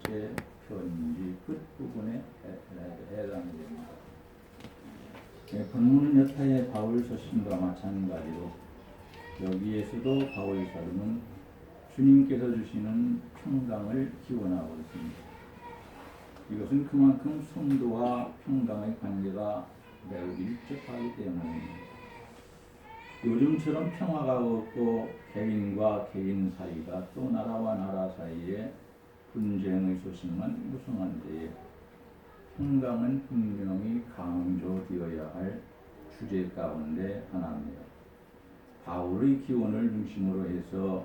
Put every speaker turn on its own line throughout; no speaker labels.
번째 편지 끝부분에 해당이 됩니다. 본문 여타의 바울 서신과 마찬가지로 여기에서도 바울 사도는 주님께서 주시는 평강을 기원하고 있습니다. 이것은 그만큼 성도와 평강의 관계가 매우 밀접하기 때문입니다. 요즘처럼 평화가 없고 개인과 개인 사이가 또 나라와 나라 사이에 분쟁의 소식만 무성한 데에 평강은 분명히 강조되어야 할 주제 가운데 하나입니다. 바울의 기원을 중심으로 해서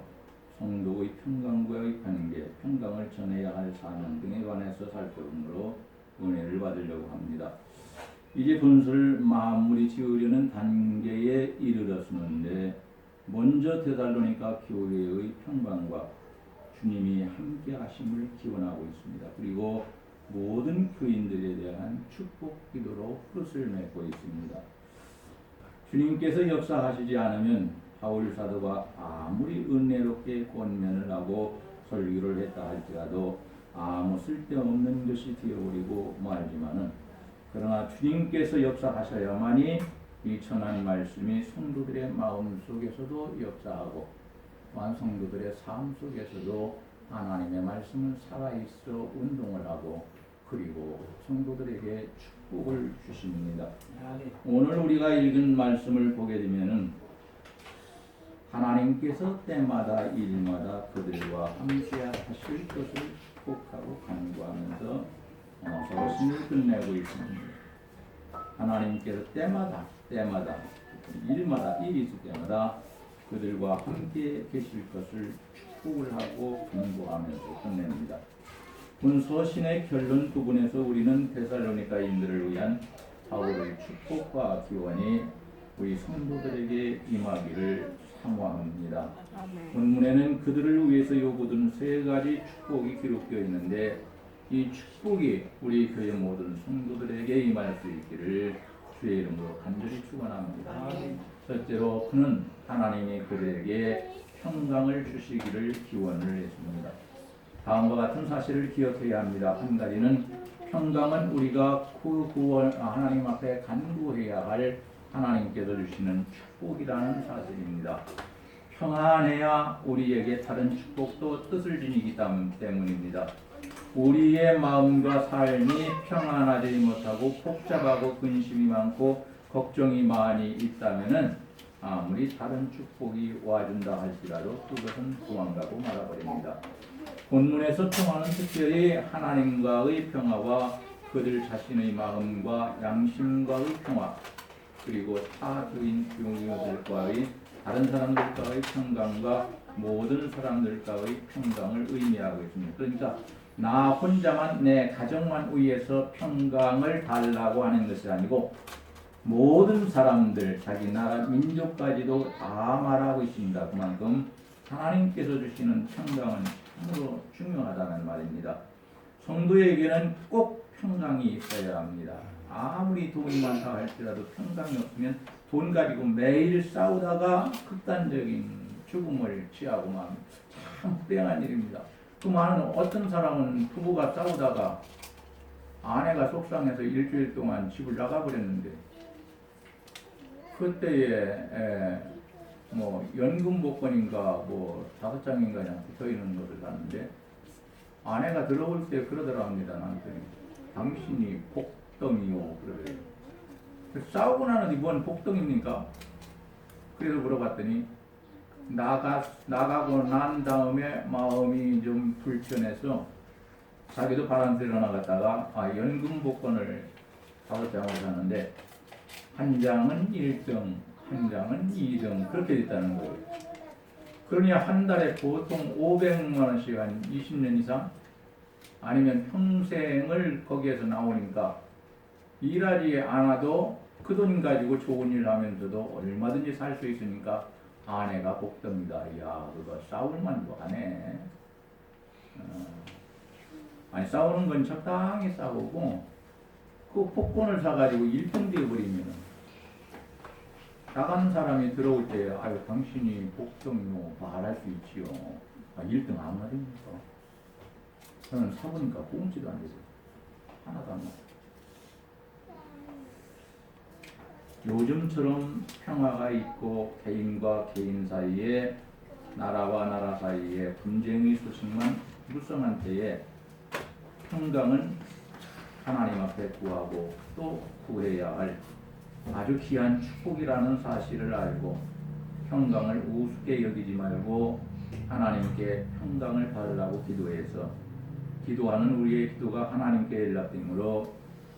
성도의 평강과의 관계, 평강을 전해야 할 사명 등에 관해서 살펴보므로 은혜를 받으려고 합니다. 이제 본서를 마무리 지으려는 단계에 이르렀는데 먼저 데살로니가 교회의 평강과 주님이 함께 하심을 기원하고 있습니다. 그리고 모든 교인들에 대한 축복 기도로 끝을 맺고 있습니다. 주님께서 역사하시지 않으면 바울 사도가 아무리 은혜롭게 권면을 하고 설교를 했다 할지라도 아무 쓸데없는 것이 되어버리고 말지만은 그러나 주님께서 역사하셔야만이 이 천한 말씀이 성도들의 마음 속에서도 역사하고 또한 성도들의 삶 속에서도 하나님의 말씀은 살아있어 운동을 하고 그리고 성도들에게 축복을 주십니다. 오늘 우리가 읽은 말씀을 보게 되면은 하나님께서 때마다 일마다 그들과 함께 하실 것을 축복하고 간구하면서 서신을 끝내고 있습니다. 하나님께서 때마다 일마다 일이 있을 때마다 그들과 함께 계실 것을 축복을 하고 간구하면서 끝냅니다. 본 서신의 결론 부분에서 우리는 데살로니가인들을 위한 바울의 축복과 기원이 우리 성도들에게 임하기를 사모합니다. 본문에는 그들을 위해서 요구된 세 가지 축복이 기록되어 있는데 이 축복이 우리 교회 모든 성도들에게 임할 수 있기를 주의 이름으로 간절히 축원합니다. 첫째로 그는 하나님이 그들에게 평강을 주시기를 기원을 했습니다. 다음과 같은 사실을 기억해야 합니다. 한 가지는 평강은 우리가 하나님 앞에 간구해야 할 하나님께서 주시는 축복이라는 사실입니다. 평안해야 우리에게 다른 축복도 뜻을 지니기 때문입니다. 우리의 마음과 삶이 평안하지 못하고 복잡하고 근심이 많고 걱정이 많이 있다면은 아무리 다른 축복이 와준다 할지라도 그것은 도망가고 말아버립니다. 본문에서 평화는 특별히 하나님과의 평화와 그들 자신의 마음과 양심과의 평화 그리고 타주인 교우들과의 다른 사람들과의 평강과 모든 사람들과의 평강을 의미하고 있습니다. 그러니까 나 혼자만 내 가정만 위해서 평강을 달라고 하는 것이 아니고 모든 사람들 자기 나라 민족까지도 다 말하고 있습니다. 그만큼 하나님께서 주시는 평강은 참으로 중요하다는 말입니다. 성도에게는 꼭 평강이 있어야 합니다. 아무리 돈이 많다 할지라도 평강이 없으면 돈 가지고 매일 싸우다가 극단적인 죽음을 취하고 만 참 불행한 일입니다. 그 많은 어떤 사람은 부부가 싸우다가 아내가 속상해서 일주일 동안 집을 나가버렸는데 그때에 연금 복권인가 5장인가 그냥 붙어있는 것을 봤는데 아내가 들어올 때 그러더라 합니다. 남편이 당신이 복덩이요 그러더래요. 싸우고 나는데 뭔 복덩입니까? 그래서 물어봤더니 나가고 난 다음에 마음이 좀 불편해서 자기도 바람쐬러 나갔다가 연금 복권을 5장을 샀는데 한 장은 1등, 한 장은 2등 그렇게 됐다는 거예요. 그러니 한 달에 보통 500만 원씩 한 20년 이상 아니면 평생을 거기에서 나오니까 일하지 않아도 그 돈 가지고 좋은 일 하면서도 얼마든지 살 수 있으니까 아내가 복덩이다. 야, 그거 싸울만도 하네. 아니 싸우는 건 적당히 싸우고 그 복권을 사가지고 1등 되어버리면 나가는 사람이 들어올 때 아유 당신이 복덩이요 말할 수 있지요. 1등 아무 말입니까? 저는 사보니까 꽁지도 안 되죠. 하나도 안 나요. 요즘처럼 평화가 있고 개인과 개인 사이에 나라와 나라 사이에 분쟁의 소식만 불성한 때에 평강은 하나님 앞에 구하고 또 구해야 할 아주 귀한 축복이라는 사실을 알고 평강을 우습게 여기지 말고 하나님께 평강을 달라고 기도해서 기도하는 우리의 기도가 하나님께 연락되므로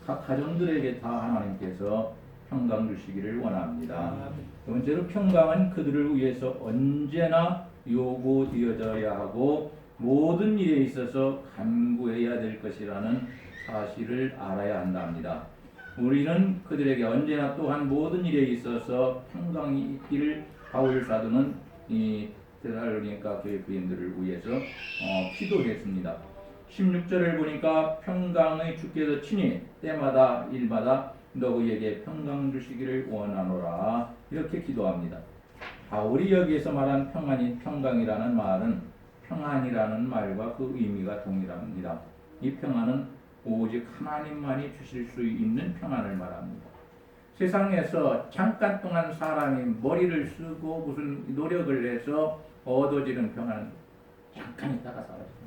각 가정들에게 다 하나님께서 평강 주시기를 원합니다. 두 번째로 평강은 그들을 위해서 언제나 요구되어져야 하고 모든 일에 있어서 간구해야 될 것이라는 사실을 알아야 한답니다. 우리는 그들에게 언제나 또한 모든 일에 있어서 평강이 있기를 바울 사도는 이 데살로니가 교회 부인들을 위해서 기도했습니다. 16절을 보니까 평강의 주께서 친히 때마다 일마다 너희에게 평강 주시기를 원하노라 이렇게 기도합니다. 바울이 여기에서 말한 평강이라는 말은 평안이라는 말과 그 의미가 동일합니다. 이 평안은 오직 하나님만이 주실 수 있는 평안을 말합니다. 세상에서 잠깐 동안 사람이 머리를 쓰고 무슨 노력을 해서 얻어지는 평안은 잠깐 있다가 사라집니다.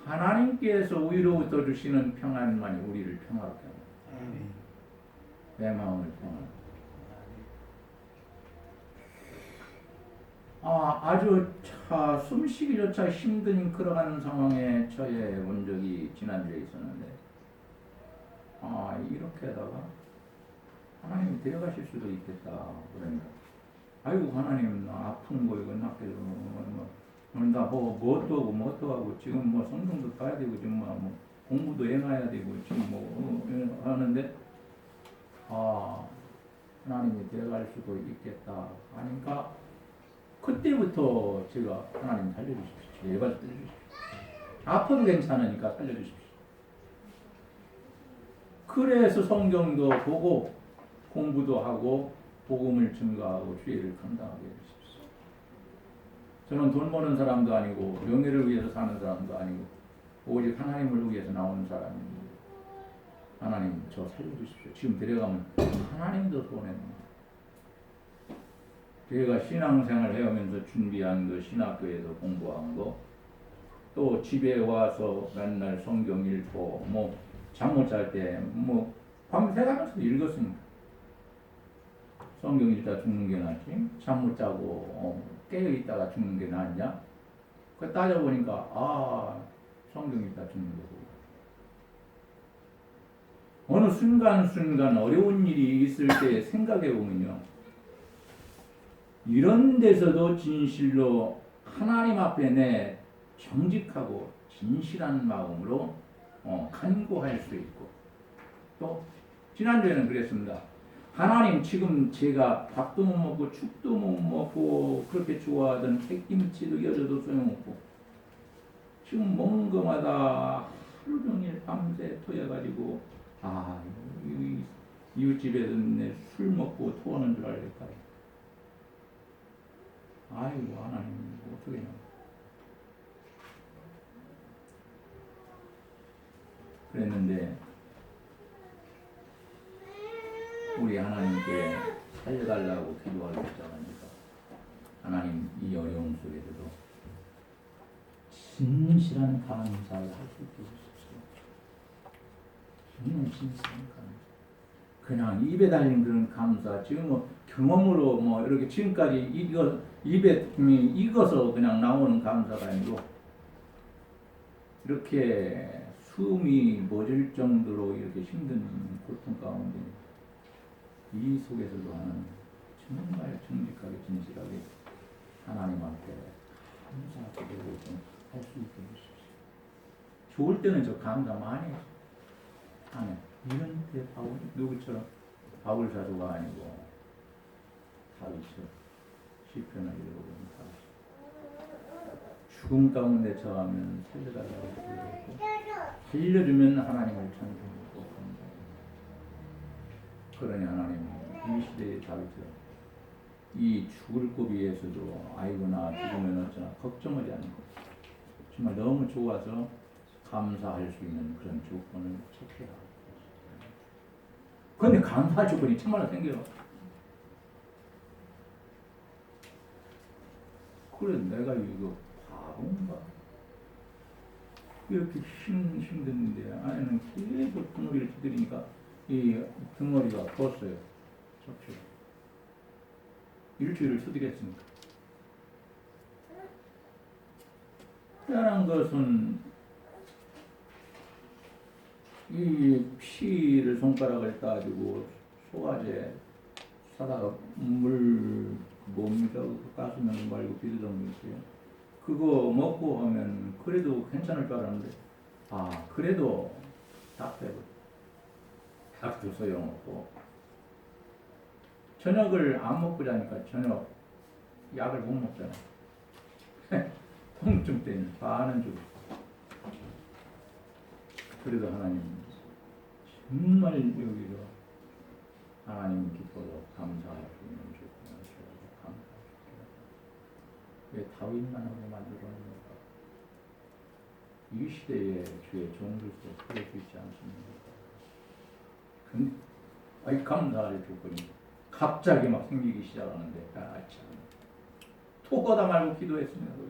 하나님께서 위로부터 주시는 평안만이 우리를 평화롭게 합니다. 내 마음을 평안하게. 아주 숨쉬기조차 힘든 그러한 상황에 처해 온 적이 지난주에 있었는데 이렇게 하다가 하나님이 데려가실 수도 있겠다. 그러니까 아이고 하나님 나 아픈 거 이거 낫게도 나 뭣도 하고 지금 성경도 봐야 되고 지금 공부도 해놔야 되고 지금 하는데 하나님이 데려갈 수도 있겠다 하니까 그때부터 제가 하나님 살려주십시오. 제발 살려주십시오. 아파도 괜찮으니까 살려주십시오. 그래서 성경도 보고 공부도 하고 복음을 증거하고 주의를 감당하게 해주십시오. 저는 돈 버는 사람도 아니고 명예를 위해서 사는 사람도 아니고 오직 하나님을 위해서 나오는 사람입니다. 하나님 저 살려주십시오. 지금 데려가면 하나님도 손해입니다. 제가 신앙생활 해오면서 준비한 거 신학교에서 공부한 거 또 집에 와서 맨날 성경 읽고 잠 못 잘 때 밤새가면서 읽었습니다. 성경 읽다 죽는 게 낫지 잠 못 자고 깨어 있다가 죽는 게 낫냐? 그 따져보니까 성경 읽다 죽는 거고 어느 순간 어려운 일이 있을 때 생각해 보면요 이런 데서도 진실로 하나님 앞에 내 정직하고 진실한 마음으로 간구할 수 있고 또 지난주에는 그랬습니다. 하나님 지금 제가 밥도 못 먹고 죽도 못 먹고 그렇게 좋아하던 백김치도 여져도 소용없고 지금 먹는 것마다 하루 종일 밤새 토해가지고 이웃집에서 내 술 먹고 토하는 줄 알겠다. 아이고 하나님 어떻게 해요? 그랬는데 우리 하나님께 살려달라고 기도하기 시작하니까 하나님 이 어려움 속에서도 진실한 감사를 할 수 있게 해주십시오. 정말 진실한 감사. 그냥 입에 달린 그런 감사 지금 경험으로 이렇게 지금까지 입에 익어서 그냥 나오는 감사가 아니고 이렇게 숨이 멎을 정도로 이렇게 힘든 고통 가운데 이 속에서도 하는 정말 정직하게 진실하게 하나님 앞에 감사하고 할 수 있게 해주십시오. 좋을 때는 저 감사 많이 해요. 안 해. 이런 때 누구처럼 바울 사도가 아니고 다윗처럼 시편을 읽어보면 죽음 가운데 처하면 살려달라고 기도했고 살려주면 하나님을 찬송하고 그러니 하나님 이 시대의 다윗처럼 이 죽을 고비에서도 아이고 나 죽으면 어쩌나 걱정하지 않고 정말 너무 좋아서 감사할 수 있는 그런 조건을 찾게 하고. 그런데 감사할 조건이 참말로 생겨요. 그래, 내가 이거 바본가? 이렇게 힘든데 안에는 계속 덩어리를 두드리니까 이 덩어리가 컸어요. 척추. 일주일을 두드렸으니까. 희한한 것은 이 피를 손가락을 따지고 소화제 사다가 물 뭡니까? 가스면 말고 비르던 거 있어요. 그거 먹고 하면 그래도 괜찮을 줄 알았는데 그래도 답답해. 답도 소용없고 저녁을 안 먹고 자니까 저녁 약을 못 먹잖아. 통증 때문에 반은 주고. 그래도 하나님 정말 여기서 하나님 기뻐서 감사할 수 있는 조건을 주셔서 감사합니다. 왜 다윗만 하고 만들어놓는가? 이 시대에 주의 종들도 그럴 수 있지 않습니까? 근데 감사할 조건이 갑자기 막 생기기 시작하는데 참 토거다 말고 기도했습니다. 거기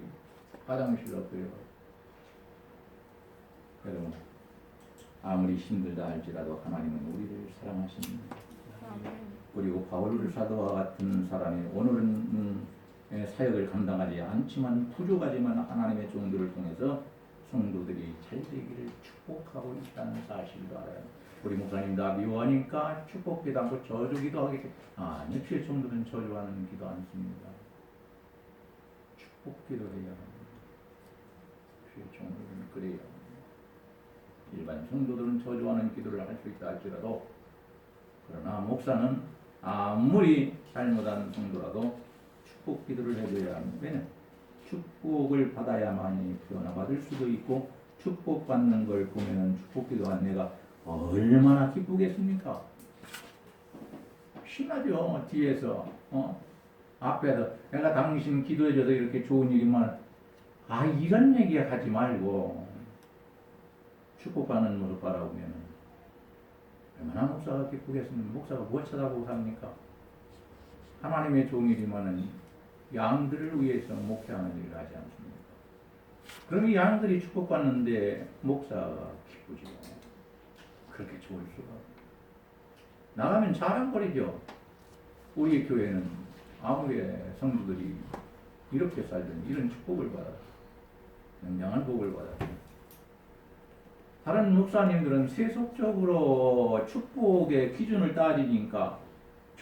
화장실로 그래요. 여러분 아무리 힘들다 할지라도 하나님은 우리를 사랑하십니다. 그리고 바울 사도와 같은 사람이 오늘은 사역을 감당하지 않지만 부족하지만 하나님의 종들을 통해서 성도들이 잘 되기를 축복하고 있다는 사실도 알아요. 우리 목사님 다 미워하니까 축복기도 않고 저주기도 하겠죠. 아니, 주의 종들은 저주하는 기도 않습니다. 축복기도 해야 합니다. 주의 종들은 그래야 합니다. 일반 성도들은 저주하는 기도를 할 수 있다 할지라도 그러나 목사는 아무리 잘못한 성도라도 축복 기도를 해줘야 합니다. 축복을 받아야만이 변화받을 수도 있고 축복받는 걸 보면 축복 기도한 내가 얼마나 기쁘겠습니까? 신나죠. 뒤에서 앞에서 내가 당신 기도해줘서 이렇게 좋은 일이만 이런 얘기 하지 말고 축복받는 모습 바라보면 얼마나 목사가 기쁘겠습니까? 목사가 뭘 쳐다보고 삽니까? 하나님의 종이지만은 양들을 위해서 목회하는 일을 하지 않습니까? 그럼 이 양들이 축복받는데 목사가 기쁘죠. 그렇게 좋을 수가. 나가면 자랑거리죠. 우리 교회는 아무리 성도들이 이렇게 살든 이런 축복을 받아, 영양한 복을 받아. 다른 목사님들은 세속적으로 축복의 기준을 따지니까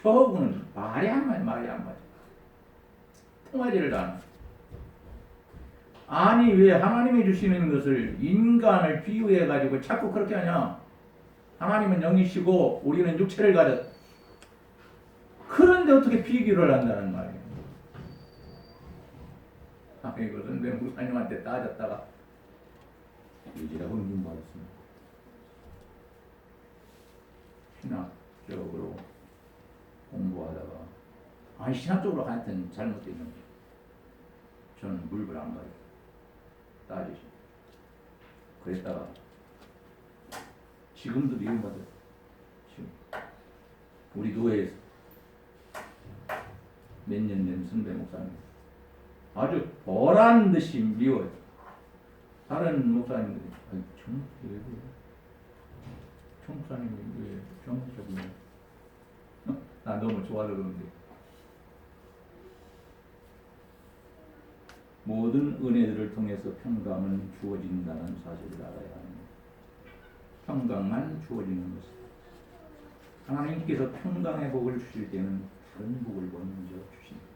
저분은 말이 안 맞아. 통하지를 않아. 아니 왜 하나님이 주시는 것을 인간을 비유해 가지고 자꾸 그렇게 하냐? 하나님은 영이시고 우리는 육체를 가졌. 그런데 어떻게 비교를 한다는 말이에요? 이것은 내 목사님한테 따졌다가 유지라고 인증받았습니다. 신학적으로 공부하다가 신학적으로 하여튼 잘못되어 있는 거예요. 저는 물불 안 가요. 따지죠. 그랬다가 지금도 미움받아요. 지금 우리 교회에서 몇 년 된 선배 목사님 아주 보란 듯이 미워요. 다른 목사님들이 정 목사님이 왜 정석이냐? 나 너무 좋아서 그런데 모든 은혜들을 통해서 평강은 주어진다는 사실을 알아야 합니다. 평강만 주어지는 것은 하나님께서 평강의 복을 주실 때는 다른 복을 먼저 주십니다.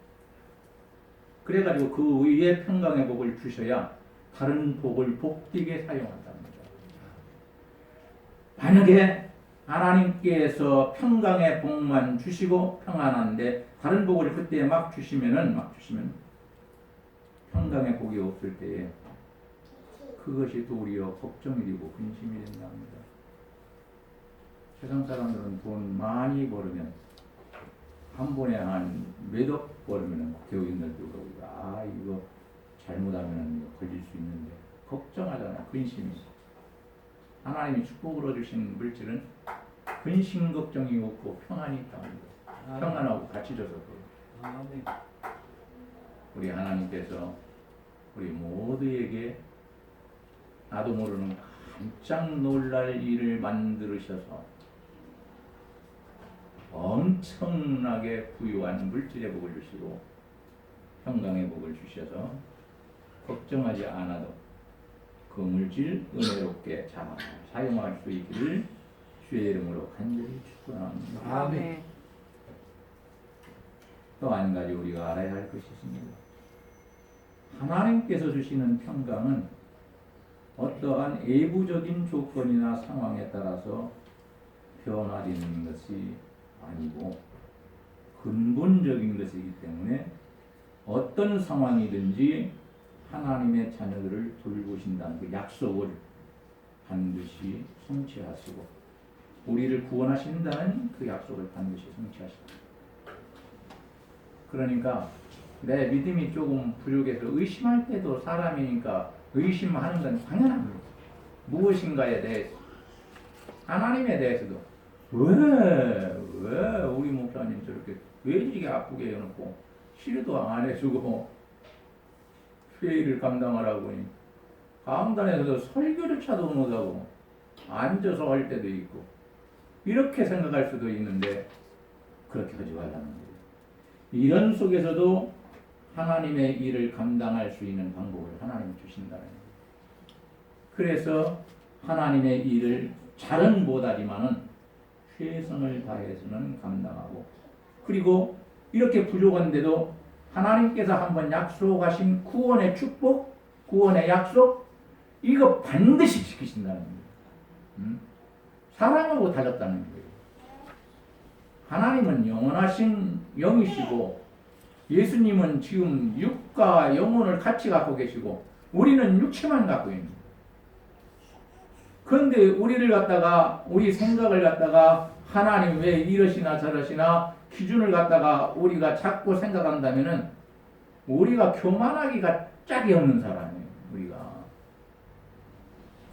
그래가지고 그 위에 평강의 복을 주셔야 다른 복을 복되게 사용한답니다. 만약에 하나님께서 평강의 복만 주시고 평안한데 다른 복을 그때 막 주시면 평강의 복이 없을 때에 그것이 도리어 걱정이 되고 근심이 된답니다. 세상 사람들은 돈 많이 벌으면 한 번에 한 몇억 벌으면 교인들도 그러고 이거 잘못하면 걸릴 수 있는데 걱정하잖아. 근심이. 하나님이 축복으로 주신 물질은 근심 걱정이 없고 평안이 있다는 거예요. 평안하고 같이 줘서 그래요. 우리 하나님께서 우리 모두에게 나도 모르는 깜짝 놀랄 일을 만들으셔서 엄청나게 부유한 물질의 복을 주시고 평강의 복을 주셔서 걱정하지 않아도 그 물질 은혜롭게 잘 사용할 수 있기를 주의 이름으로 간절히 축원합니다.
아멘.
또 한 가지 우리가 알아야 할 것이 있습니다. 하나님께서 주시는 평강은 어떠한 외부적인 조건이나 상황에 따라서 변화되는 것이 아니고 근본적인 것이기 때문에 어떤 상황이든지 하나님의 자녀들을 돌보신다는 그 약속을 반드시 성취하시고 우리를 구원하신다는 그 약속을 반드시 성취하시고, 그러니까 내 믿음이 조금 부족해서 의심할 때도 사람이니까 의심하는 건 당연합니다. 무엇인가에 대해서, 하나님에 대해서도 왜 우리 목사님 저렇게 왜 이렇게 아프게 해놓고 치료도 안 해주고 회의를 감당하라고 하니 강단에서도 설교조차도 못하고 앉아서 할 때도 있고, 이렇게 생각할 수도 있는데 그렇게 하지 말라는 거예요. 이런 속에서도 하나님의 일을 감당할 수 있는 방법을 하나님이 주신다는 거예요. 그래서 하나님의 일을 잘은 못하지만은 최선을 다해서는 감당하고, 그리고 이렇게 부족한데도 하나님께서 한번 약속하신 구원의 축복, 구원의 약속, 이거 반드시 지키신다는 거예요. 사랑하고 달랐다는 거예요. 하나님은 영원하신 영이시고 예수님은 지금 육과 영혼을 같이 갖고 계시고 우리는 육체만 갖고 있는 거예요. 그런데 우리를 갖다가, 우리 생각을 갖다가 하나님 왜 이러시나 저러시나 기준을 갖다가 우리가 자꾸 생각한다면은 우리가 교만하기가 짝이 없는 사람이에요. 우리가.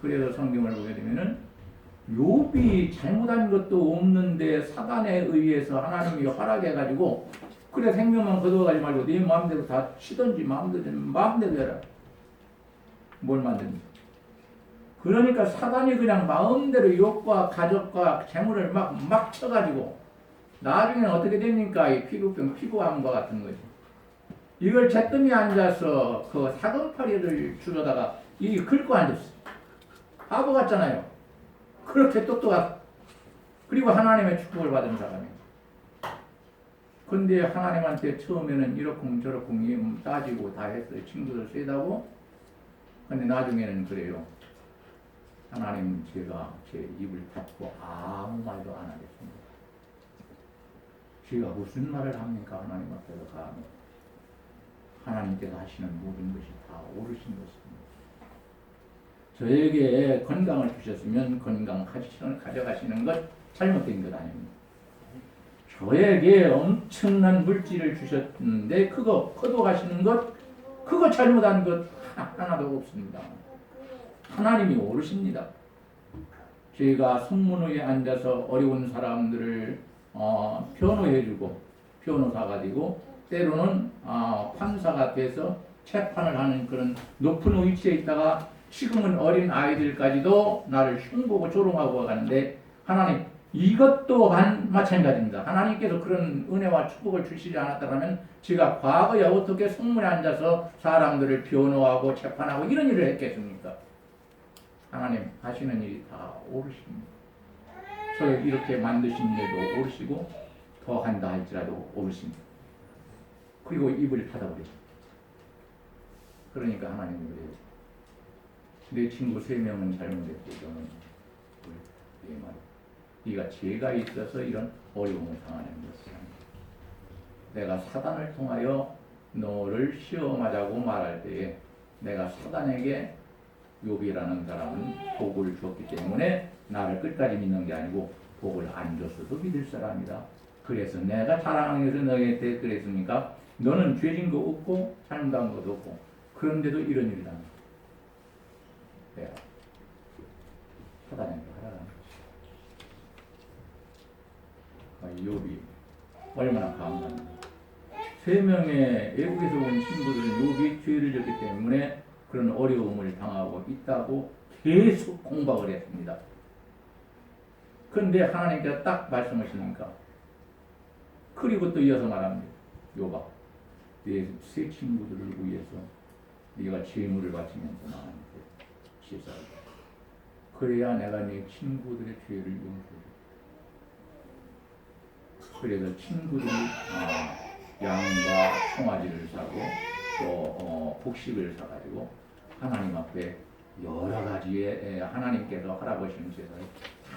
그래서 성경을 보게 되면은 욥이 잘못한 것도 없는데 사단에 의해서 하나님이 허락해가지고 그래 생명만 거둬가지 말고 네 마음대로 다 치든지 마음대로 해라. 뭘 만듭니까? 그러니까 사단이 그냥 마음대로 욥과 가족과 재물을 막 쳐가지고 나중에는 어떻게 됩니까? 이 피부병, 피부암과 같은 거지. 이걸 잿더미 앉아서 그 사금파리를 주려다가 이 긁고 앉았어. 바보 같잖아요. 그렇게 똑똑하고 그리고 하나님의 축복을 받은 사람이에요. 근데 하나님한테 처음에는 이러쿵저러쿵 따지고 다 했어요. 친구들 세다고. 근데 나중에는 그래요. 하나님, 제가 제 입을 닫고 아무 말도 안 하겠습니다. 제가 무슨 말을 합니까? 하나님 앞에서 감히. 하나님께서 하시는 모든 것이 다 옳으신 것입니다. 저에게 건강을 주셨으면 건강 가져가시는 것 잘못된 것 아닙니다. 저에게 엄청난 물질을 주셨는데 그거 거둬가시는 것, 그거 잘못한 것 하나도 없습니다. 하나님이 옳으십니다. 저희가 성문위에 앉아서 어려운 사람들을 변호해주고 변호사가 되고 때로는 판사가 돼서 재판을 하는 그런 높은 위치에 있다가 지금은 어린 아이들까지도 나를 흉보고 조롱하고 가는데 하나님, 이것 또한 마찬가지입니다. 하나님께서 그런 은혜와 축복을 주시지 않았다면 제가 과거에 어떻게 성문에 앉아서 사람들을 변호하고 재판하고 이런 일을 했겠습니까? 하나님 하시는 일이 다 옳으십니다. 저를 이렇게 만드신데도 옳으시고 더 한다 할지라도 옳으십니다. 그리고 입을 닫아버리죠. 그러니까 하나님이 그래요. 내 친구 3명은 잘못했고 너는 내 말. 네가 죄가 있어서 이런 어려움을 당하는 것이야. 내가 사단을 통하여 너를 시험하자고 말할 때에 내가 사단에게 욥이라는 사람은 복을 줬기 때문에 나를 끝까지 믿는 게 아니고 복을 안 줬어도 믿을 사람이다. 그래서 내가 자랑해서 너희한테 그랬으니까 너는 죄진 거 없고 잘못한 것도 없고 그런데도 이런 일을 합니다. 해야 하다니까 하라는 것이. 욥이 얼마나 감사합니다. 3명의 외국에서 온 친구들은 욥이 죄를 졌기 때문에 그런 어려움을 당하고 있다고 계속 공박을 했습니다. 그런데 하나님께서 딱 말씀하시니까 그리고 또 이어서 말합니다. 욥아, 네 세 친구들을 위해서 네가 제물을 바치면서 나한테 제사하라. 그래야 내가 네 친구들의 죄를 용서해. 그래서 친구들이 양과 송아지를 사고 또 곡식을 사가지고 하나님 앞에 여러 가지의 하나님께서 하라고 하시는 제사를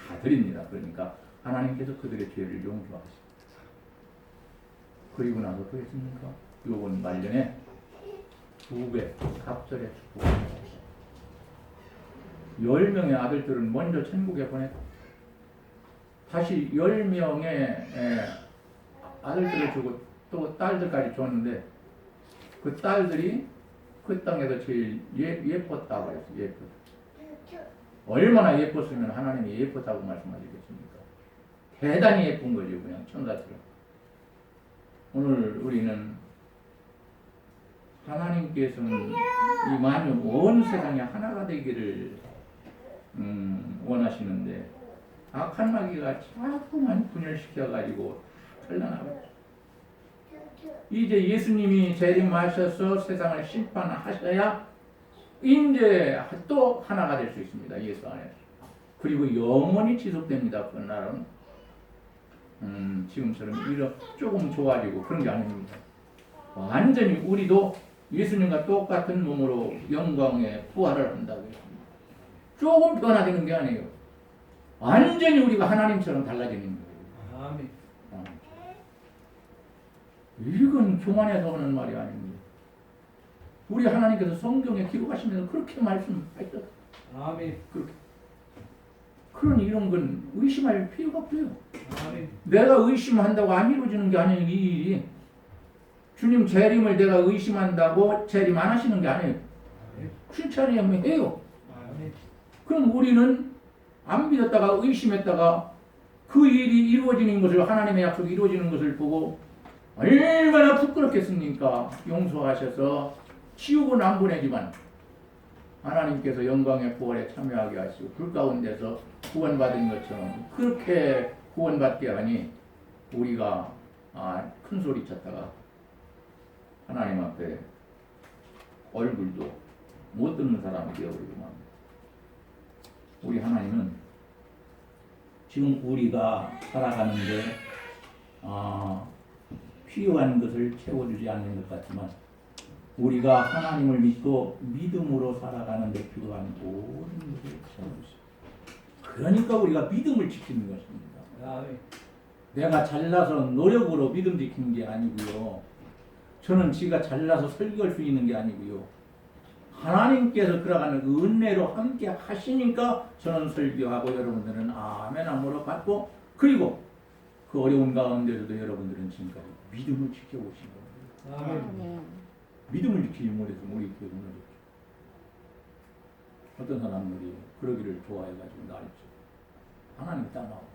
다 드립니다. 그러니까 하나님께서 그들의 죄를 용서하십니다. 그리고 나서 또 했습니까? 욥은 말년에 2배 갑절의 축복을 받았어요. 10명의 아들들은 먼저 천국에 보냈고 다시 10명의 아들들을 주고 또 딸들까지 줬는데 그 딸들이 그 땅에서 제일 예뻤다고 했어요. 예뻤다. 얼마나 예뻤으면 하나님이 예뻤다고 말씀하시겠습니까? 대단히 예쁜 거죠. 그냥 천사처럼. 오늘 우리는 하나님께서는 이 만유 온 세상이 하나가 되기를 원하시는데 악한 마귀가 자꾸만 분열시켜가지고 흘러나가요. 이제 예수님이 재림하셔서 세상을 심판하셔야 이제 또 하나가 될 수 있습니다. 예수 안에서. 그리고 영원히 지속됩니다. 그 날은 지금처럼 조금 좋아지고 그런 게 아닙니다. 완전히 우리도 예수님과 똑같은 몸으로 영광에 부활을 한다고 했습니다. 조금 변화되는 게 아니에요. 완전히 우리가 하나님처럼 달라지는 거예요.
아멘.
이건 교만에서 오는 말이 아닙니다. 우리 하나님께서 성경에 기록하시면서 그렇게 말씀하셨어요.
아멘.
그러니 이런 건 의심할 필요가 없어요.
아멘.
내가 의심한다고 안 이루어지는 게 아니에요. 이 일이. 주님 재림을 내가 의심한다고 재림 안 하시는 게 아니에요. 칭찬하면 해요.
아멘.
그럼 우리는 안 믿었다가 의심했다가 그 일이 이루어지는 것을 하나님의 약속이 이루어지는 것을 보고 얼마나 부끄럽겠습니까? 용서하셔서 치우고는 안 보내지만 하나님께서 영광의 부활에 참여하게 하시고 불 가운데서 구원받은 것처럼 그렇게 구원받게 하니 우리가 큰 소리 쳤다가 하나님 앞에 얼굴도 못 듣는 사람이 되어버리고 맙니다. 우리 하나님은 지금 우리가 살아가는데 필요한 것을 채워주지 않는 것 같지만 우리가 하나님을 믿고 믿음으로 살아가는 데 필요한 모든 것을 채워주십니다. 그러니까 우리가 믿음을 지키는 것입니다.
아멘.
내가 잘나서 노력으로 믿음 지키는 게 아니고요. 저는 지가 잘나서 설교할 수 있는 게 아니고요. 하나님께서 들어가는 은혜로 함께 하시니까 저는 설교하고 여러분들은 아멘 함으로 받고 그리고 그 어려운 가운데서도 여러분들은 지금까지 믿음을 지켜오신 겁니다.
아멘.
믿음을 지키지 못해서 우리 교회 무너졌죠. 어떤 사람들이 그러기를 좋아해가지고 나랬죠. 하나님이 딱 나오고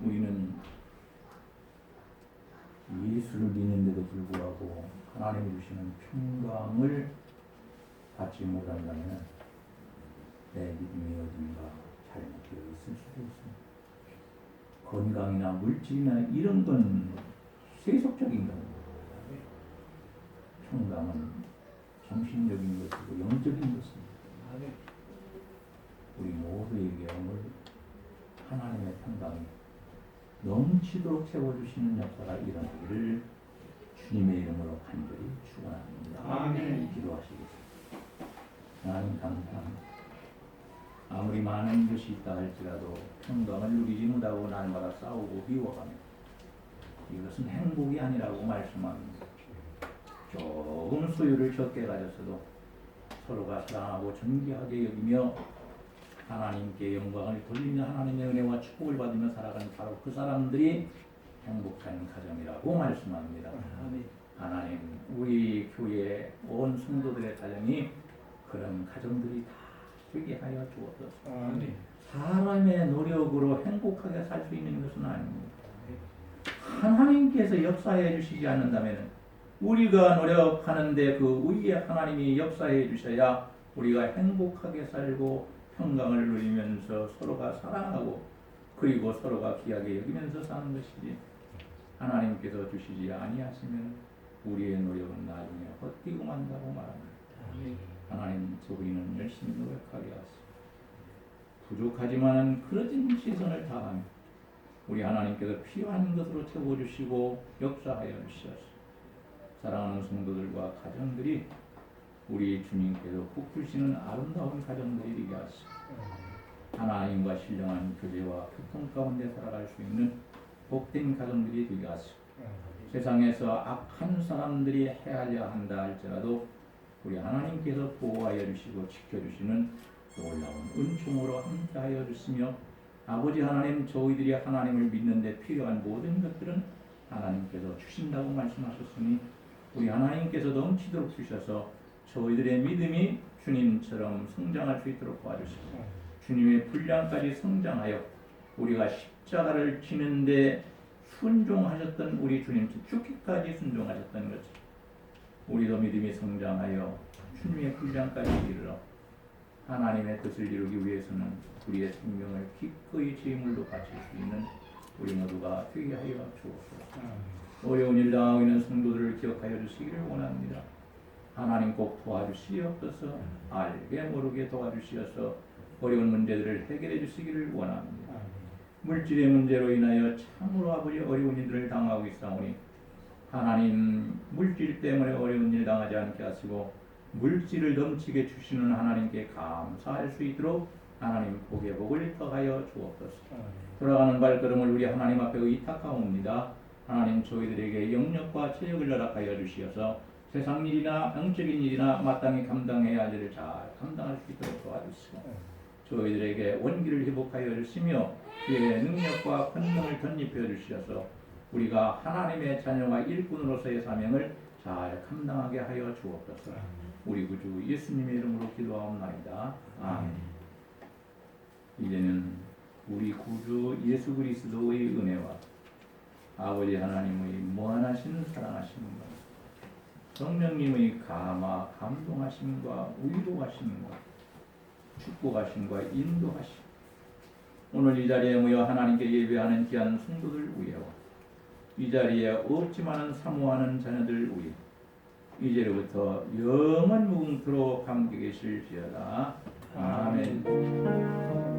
우리는 예수를 믿는데도 불구하고 하나님이 주시는 평강을 받지 못한다면 내 믿음이 어딘가 잘못되어 있을 수도 있습니다. 건강이나 물질이나 이런 건 세속적인 겁니다. 평강은 정신적인 것이고 영적인 것입니다. 우리 모두에게 오늘 하나님의 평강이 넘치도록 채워주시는 역사가 일어나기를 주님의 이름으로 간절히 축원합니다.
아멘.
기도하시겠습니다. 하나님 감사합니다. 아무리 많은 것이 있다 할지라도 평강을 누리지 못하고 날마다 싸우고 미워가며 이것은 행복이 아니라고 말씀합니다. 조금 소유를 적게 가졌어도 서로가 사랑하고 존귀하게 여기며 하나님께 영광을 돌리며 하나님의 은혜와 축복을 받으며 살아가는 바로 그 사람들이 행복한 가정이라고 말씀합니다. 하나님 우리 교회 온 성도들의 가정이 그런 가정들이 다 되게 하여 주옵소서.
아멘.
사람의 노력으로 행복하게 살 수 있는 것은 아닙니다. 하나님께서 역사해 주시지 않는다면 우리가 노력하는데 그 위에 하나님이 역사해 주셔야 우리가 행복하게 살고 평강을 누리면서 서로가 사랑하고 그리고 서로가 귀하게 여기면서 사는 것이지 하나님께서 주시지 아니하시면 우리의 노력은 나중에 헛되고 만다고 말합니다.
아멘.
하나님 저희는 열심히 노력하게 하시고 부족하지만은 그러진 시선을 다하며 우리 하나님께서 필요한 것으로 채워주시고 역사하여 주시옵소서. 사랑하는 성도들과 가정들이 우리 주님께서 베푸시는 아름다운 가정들이 되게 하시고 하나님과 신령한 교제와 교통 가운데 살아갈 수 있는 복된 가정들이 되게 하시고 세상에서 악한 사람들이 해하려 한다 할지라도 우리 하나님께서 보호하여 주시고 지켜주시는 놀라운 은총으로 함께하여 주시며 아버지 하나님 저희들이 하나님을 믿는데 필요한 모든 것들은 하나님께서 주신다고 말씀하셨으니 우리 하나님께서 넘치도록 주셔서 저희들의 믿음이 주님처럼 성장할 수 있도록 도와주시고 주님의 분량까지 성장하여 우리가 십자가를 지는데 순종하셨던 우리 주님 죽기까지 순종하셨던 것처럼 우리도 믿음이 성장하여 주님의 분량까지 이르러 하나님의 뜻을 이루기 위해서는 우리의 생명을 기꺼이 제물로 바칠 수 있는 우리 모두가 되게 하여 주옵소서. 어려운 일 당하고 있는 성도들을 기억하여 주시기를 원합니다. 하나님 꼭 도와주시옵소서. 알게 모르게 도와주시어서 어려운 문제들을 해결해 주시기를 원합니다. 물질의 문제로 인하여 참으로 아버지 어려운 일들을 당하고 있사오니 하나님 물질 때문에 어려운 일 당하지 않게 하시고 물질을 넘치게 주시는 하나님께 감사할 수 있도록 하나님 복의 복을 더하여 주옵소서. 돌아가는 발걸음을 우리 하나님 앞에 의탁하옵니다. 하나님 저희들에게 영력과 체력을 허락하여 주시어서 세상 일이나 영적인 일이나 마땅히 감당해야 할 일을 잘 감당할 수 있도록 도와주시고 저희들에게 원기를 회복하여 주시며 그의 능력과 권능을 덧입혀 주시어서 우리가 하나님의 자녀와 일꾼으로서의 사명을 잘 감당하게 하여 주옵소서. 우리 구주 예수님의 이름으로 기도하옵나이다. 아멘. 이제는 우리 구주 예수 그리스도의 은혜와 아버지 하나님의 무한하신 사랑하심과 성령님의 감화 감동하심과 위로하심과 축복하심과 인도하심 오늘 이 자리에 모여 하나님께 예배하는 귀한 성도들 위에와 이 자리에 없지만은 사모하는 자녀들 위에 이제로부터 영원 무궁토록 함께 계실지어다. 아멘.